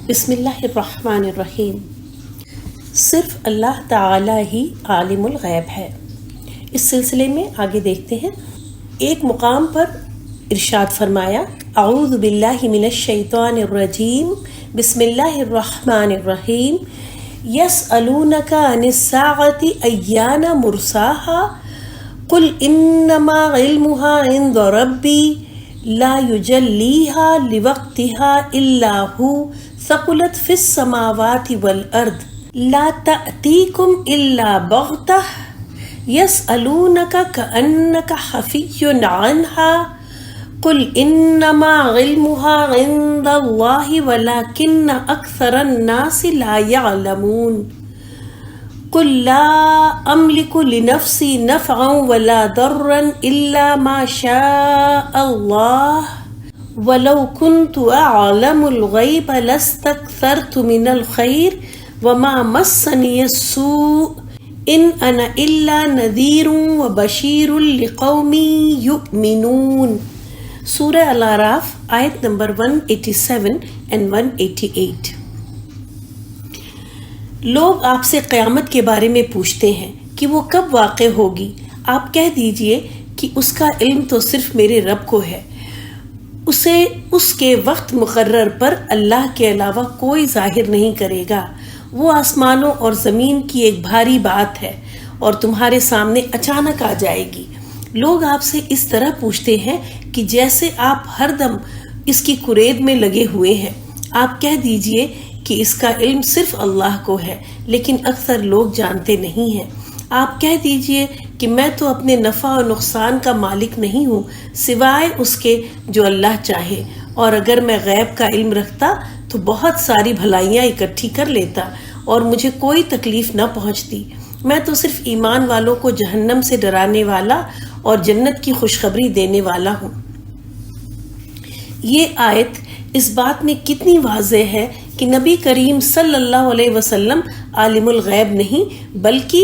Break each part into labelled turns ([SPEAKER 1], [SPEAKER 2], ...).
[SPEAKER 1] بسم اللہ الرحمن الرحیم۔ صرف اللہ تعالی ہی عالم الغیب ہے۔ اس سلسلے میں آگے دیکھتے ہیں۔ ایک مقام پر ارشاد فرمایا، اعوذ باللہ من الشیطان الرجیم، بسم اللہ الرحمن الرحیم، یسألونک عن الساعۃ ایان مرساها قل انما علمها عند ربی لا یجلیها لوقتها الا هو ثقلت فی السماوات والارض لا تأتیکم الا بغتہ یسألونک کأنک حفی عنها قل انما علمها عند اللہ ولکن اکثر الناس لا يعلمون قل لا املک لنفسی نفعا ولا ضرا الا ما شاء اللہ وَلَوْ كُنْتُ أَعْلَمُ الْغَيْبَ لَاسْتَكْثَرْتُ مِنَ الْخَيْرِ وَمَا مَسَّنِيَ السُّوءُ إِنْ أَنَا إِلَّا نَذِيرٌ وَبَشِيرٌ لِقَوْمٍ يُؤْمِنُونَ۔ سورہ الاعراف آیت نمبر 187 and 188۔ لوگ آپ سے قیامت کے بارے میں پوچھتے ہیں کہ وہ کب واقع ہوگی۔ آپ کہہ دیجئے کہ اس کا علم تو صرف میرے رب کو ہے، اسے اس کے وقت مقرر پر اللہ کے علاوہ کوئی ظاہر نہیں کرے گا۔ وہ آسمانوں اور زمین کی ایک بھاری بات ہے اور تمہارے سامنے اچانک آ جائے گی۔ لوگ آپ سے اس طرح پوچھتے ہیں کہ جیسے آپ ہر دم اس کی کرید میں لگے ہوئے ہیں۔ آپ کہہ دیجئے کہ اس کا علم صرف اللہ کو ہے، لیکن اکثر لوگ جانتے نہیں ہیں۔ آپ کہہ دیجئے کہ میں تو اپنے نفع و نقصان کا مالک نہیں ہوں سوائے اس کے جو اللہ چاہے، اور اگر میں غیب کا علم رکھتا تو بہت ساری بھلائیاں اکٹھی کر لیتا اور مجھے کوئی تکلیف نہ پہنچتی۔ میں تو صرف ایمان والوں کو جہنم سے ڈرانے والا اور جنت کی خوشخبری دینے والا ہوں۔ یہ آیت اس بات میں کتنی واضح ہے کہ نبی کریم صلی اللہ علیہ وسلم عالم الغیب نہیں بلکہ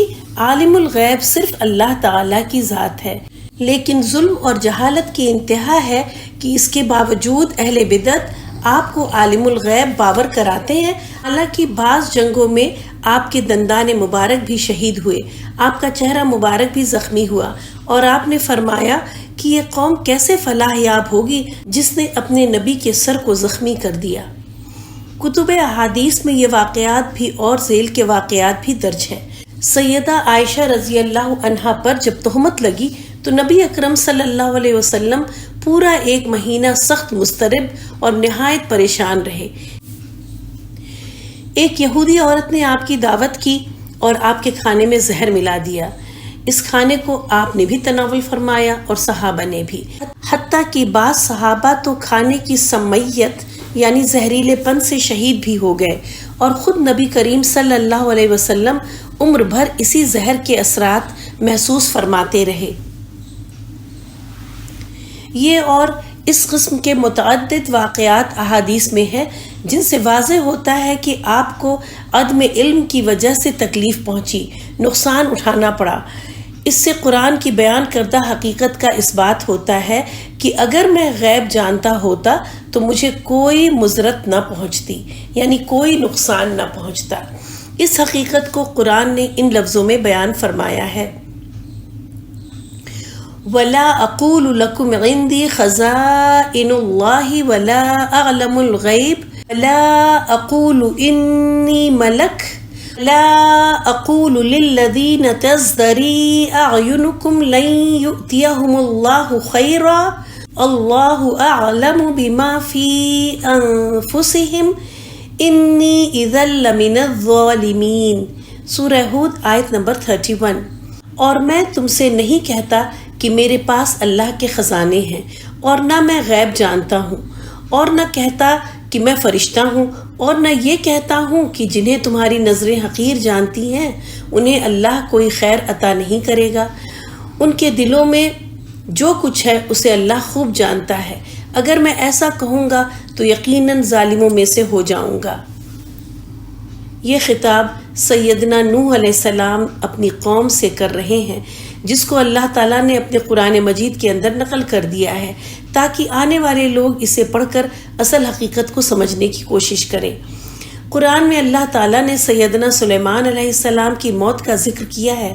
[SPEAKER 1] عالم الغیب صرف اللہ تعالیٰ کی ذات ہے، لیکن ظلم اور جہالت کی انتہا ہے کہ اس کے باوجود اہل بدعت آپ کو عالم الغیب باور کراتے ہیں۔ حالانکہ بعض جنگوں میں آپ کے دندان مبارک بھی شہید ہوئے، آپ کا چہرہ مبارک بھی زخمی ہوا، اور آپ نے فرمایا کہ یہ قوم کیسے فلاح یاب ہوگی جس نے اپنے نبی کے سر کو زخمی کر دیا۔ کتب احادیث میں یہ واقعات بھی اور ذیل کے واقعات بھی درج ہیں۔ سیدہ عائشہ رضی اللہ عنہا پر جب تہمت لگی تو نبی اکرم صلی اللہ علیہ وسلم پورا 1 مہینہ سخت مضطرب اور نہایت پریشان رہے۔ ایک یہودی عورت نے آپ کی دعوت کی اور آپ کے کھانے میں زہر ملا دیا۔ اس کھانے کو آپ نے بھی تناول فرمایا اور صحابہ نے بھی، حتیٰ کہ بعض صحابہ تو کھانے کی سمیت یعنی زہریلے پن سے شہید بھی ہو گئے، اور خود نبی کریم صلی اللہ علیہ وسلم عمر بھر اسی زہر کے اثرات محسوس فرماتے رہے۔ یہ اور اس قسم کے متعدد واقعات احادیث میں ہیں جن سے واضح ہوتا ہے کہ آپ کو عدم علم کی وجہ سے تکلیف پہنچی، نقصان اٹھانا پڑا۔ اس سے قرآن کی بیان کردہ حقیقت کا اس بات ہوتا ہے کہ اگر میں غیب جانتا ہوتا تو مجھے کوئی مضرت نہ پہنچتی، یعنی کوئی نقصان نہ پہنچتا۔ اس حقیقت کو قرآن نے ان لفظوں میں بیان فرمایا ہے، وَلَا أَقُولُ لَكُمْ عِنْدِي خَزَائِنُ اللَّهِ وَلَا أَعْلَمُ الْغَيْبَ وَلَا أَقُولُ إِنِّي مَلَكٌ لَا أَقُولُ لِلَّذِينَ تَزْدَرِي أَعْيُنُكُمْ لَن يُؤْتِيَهُمُ اللَّهُ خَيْرًا اللَّهُ أَعْلَمُ بِمَا فِي أَنفُسِهِمْ إِنِّي إِذًا لَمِنَ الظَّالِمِينَ۔ سورہ ہود آیت نمبر 31۔ اور میں تم سے نہیں کہتا کہ میرے پاس اللہ کے خزانے ہیں، اور نہ میں غیب جانتا ہوں، اور نہ کہتا کہ میں فرشتہ ہوں، اور نہ یہ کہتا ہوں کہ جنہیں تمہاری نظریں حقیر جانتی ہیں انہیں اللہ کوئی خیر عطا نہیں کرے گا۔ ان کے دلوں میں جو کچھ ہے اسے اللہ خوب جانتا ہے۔ اگر میں ایسا کہوں گا تو یقیناً ظالموں میں سے ہو جاؤں گا۔ یہ خطاب سیدنا نوح علیہ السلام اپنی قوم سے کر رہے ہیں، جس کو اللہ تعالیٰ نے اپنے قرآن مجید کے اندر نقل کر دیا ہے تاکہ آنے والے لوگ اسے پڑھ کر اصل حقیقت کو سمجھنے کی کوشش کریں۔ قرآن میں اللہ تعالیٰ نے سیدنا سلیمان علیہ السلام کی موت کا ذکر کیا ہے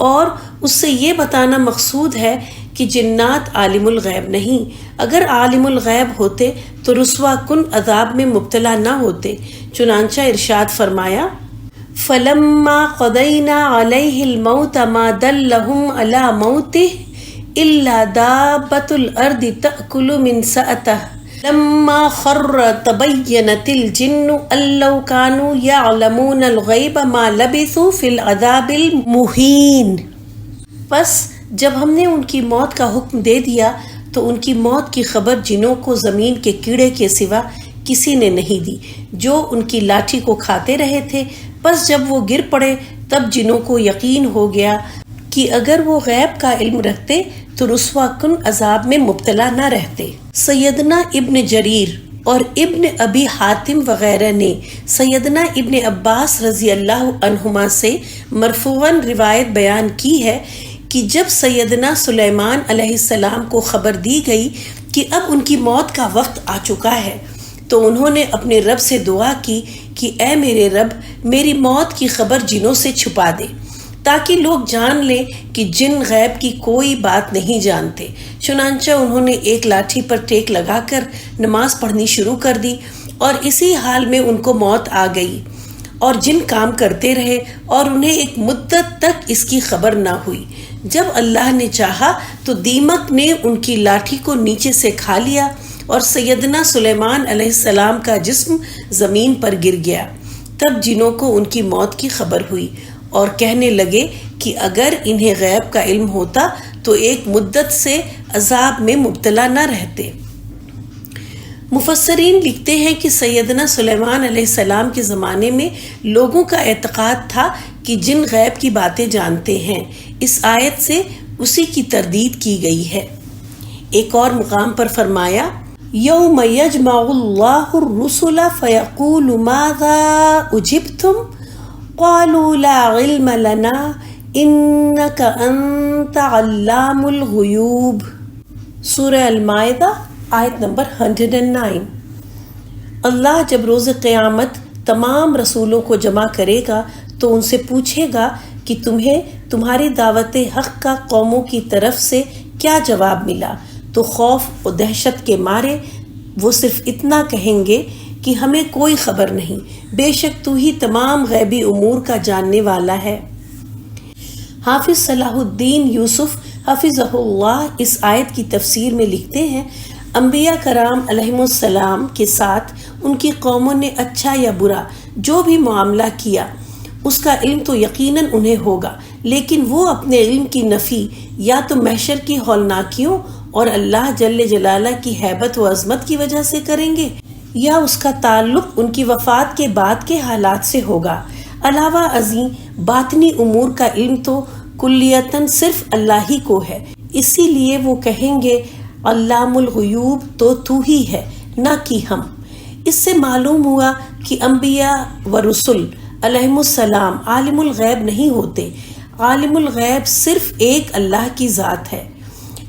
[SPEAKER 1] اور اس سے یہ بتانا مقصود ہے کہ جنات عالم الغیب نہیں، اگر عالم الغیب ہوتے تو رسوا کن عذاب میں مبتلا نہ ہوتے۔ چنانچہ ارشاد فرمایا فَلَمَّا قَضَيْنَا عَلَيْهِ الْمَوْتَ مَا دَلَّهُمْ عَلَى مَوْتِهِ إِلَّا دَابَّةُ الْأَرْضِ تَأْكُلُ مِنْ سَأَتَهِ لما خر تبینت الجن ان لو كانوا يعلمون الغیب ما لبثوا فی العذاب المہین۔ پس جب ہم نے ان کی موت کا حکم دے دیا تو ان کی موت کی خبر جنوں کو زمین کے کیڑے کے سوا کسی نے نہیں دی جو ان کی لاٹھی کو کھاتے رہے تھے۔ پس جب وہ گر پڑے تب جنوں کو یقین ہو گیا کہ اگر وہ غیب کا علم رکھتے تو رسوا کن عذاب میں مبتلا نہ رہتے۔ سیدنا ابن جریر اور ابن ابی حاتم وغیرہ نے سیدنا ابن عباس رضی اللہ عنہما سے مرفوعاً روایت بیان کی ہے کہ جب سیدنا سلیمان علیہ السلام کو خبر دی گئی کہ اب ان کی موت کا وقت آ چکا ہے تو انہوں نے اپنے رب سے دعا کی کہ اے میرے رب، میری موت کی خبر جنوں سے چھپا دے تاکہ لوگ جان لیں کہ جن غیب کی کوئی بات نہیں جانتے۔ چنانچہ انہوں نے ایک لاٹھی پر ٹیک لگا کر نماز پڑھنی شروع کر دی اور اسی حال میں ان کو موت آ گئی اور جن کام کرتے رہے اور انہیں ایک مدت تک اس کی خبر نہ ہوئی۔ جب اللہ نے چاہا تو دیمک نے ان کی لاٹھی کو نیچے سے کھا لیا اور سیدنا سلیمان علیہ السلام کا جسم زمین پر گر گیا۔ تب جنوں کو ان کی موت کی خبر ہوئی اور کہنے لگے کہ اگر انہیں غیب کا علم ہوتا تو ایک مدت سے عذاب میں مبتلا نہ رہتے۔ مفسرین لکھتے ہیں کہ سیدنا سلیمان علیہ السلام کے زمانے میں لوگوں کا اعتقاد تھا کہ جن غیب کی باتیں جانتے ہیں۔ اس آیت سے اسی کی تردید کی گئی ہے۔ ایک اور مقام پر فرمایا یوم یجمع اللہ الرسل فیقول ماذا اجبتم قالوا لا علم لنا انک انت علام الغیوب۔ سورہ المائدہ آیت نمبر 109۔ اللہ جب روز قیامت تمام رسولوں کو جمع کرے گا تو ان سے پوچھے گا کہ تمہیں تمہاری دعوت حق کا قوموں کی طرف سے کیا جواب ملا، تو خوف و دہشت کے مارے وہ صرف اتنا کہیں گے کہ ہمیں کوئی خبر نہیں، بے شک تو ہی تمام غیبی امور کا جاننے والا ہے۔ حافظ صلاح الدین یوسف حفظہ اللہ اس آیت کی تفسیر میں لکھتے ہیں انبیاء کرام علیہم السلام کے ساتھ ان کی قوموں نے اچھا یا برا جو بھی معاملہ کیا اس کا علم تو یقیناً انہیں ہوگا، لیکن وہ اپنے علم کی نفی یا تو محشر کی ہولناکیوں اور اللہ جل جلالہ کی ہیبت و عظمت کی وجہ سے کریں گے یا اس کا تعلق ان کی وفات کے بعد کے حالات سے ہوگا۔ علاوہ ازیں باطنی امور کا علم تو کلیتاً صرف اللہ ہی کو ہے، اسی لیے وہ کہیں گے علام الغیوب تو ہی ہے نہ کہ ہم۔ اس سے معلوم ہوا کہ انبیاء و رسول علیہم السلام عالم الغیب نہیں ہوتے، عالم الغیب صرف ایک اللہ کی ذات ہے۔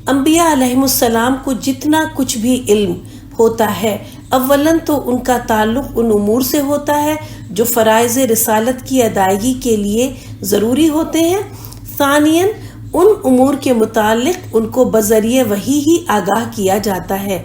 [SPEAKER 1] انبیاء علیہم السلام کو جتنا کچھ بھی علم ہوتا ہے اولاً تو ان کا تعلق ان امور سے ہوتا ہے جو فرائض رسالت کی ادائیگی کے لیے ضروری ہوتے ہیں، ثانیاً ان امور کے متعلق ان کو بذریعہ وحی ہی آگاہ کیا جاتا ہے۔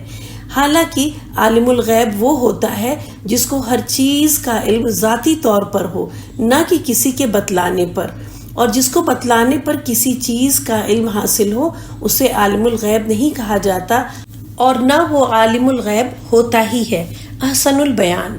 [SPEAKER 1] حالانکہ عالم الغیب وہ ہوتا ہے جس کو ہر چیز کا علم ذاتی طور پر ہو، نہ کہ کسی کے بتلانے پر، اور جس کو بتلانے پر کسی چیز کا علم حاصل ہو اسے عالم الغیب نہیں کہا جاتا اور نہ وہ عالم الغیب ہوتا ہی ہے۔ احسن البیان۔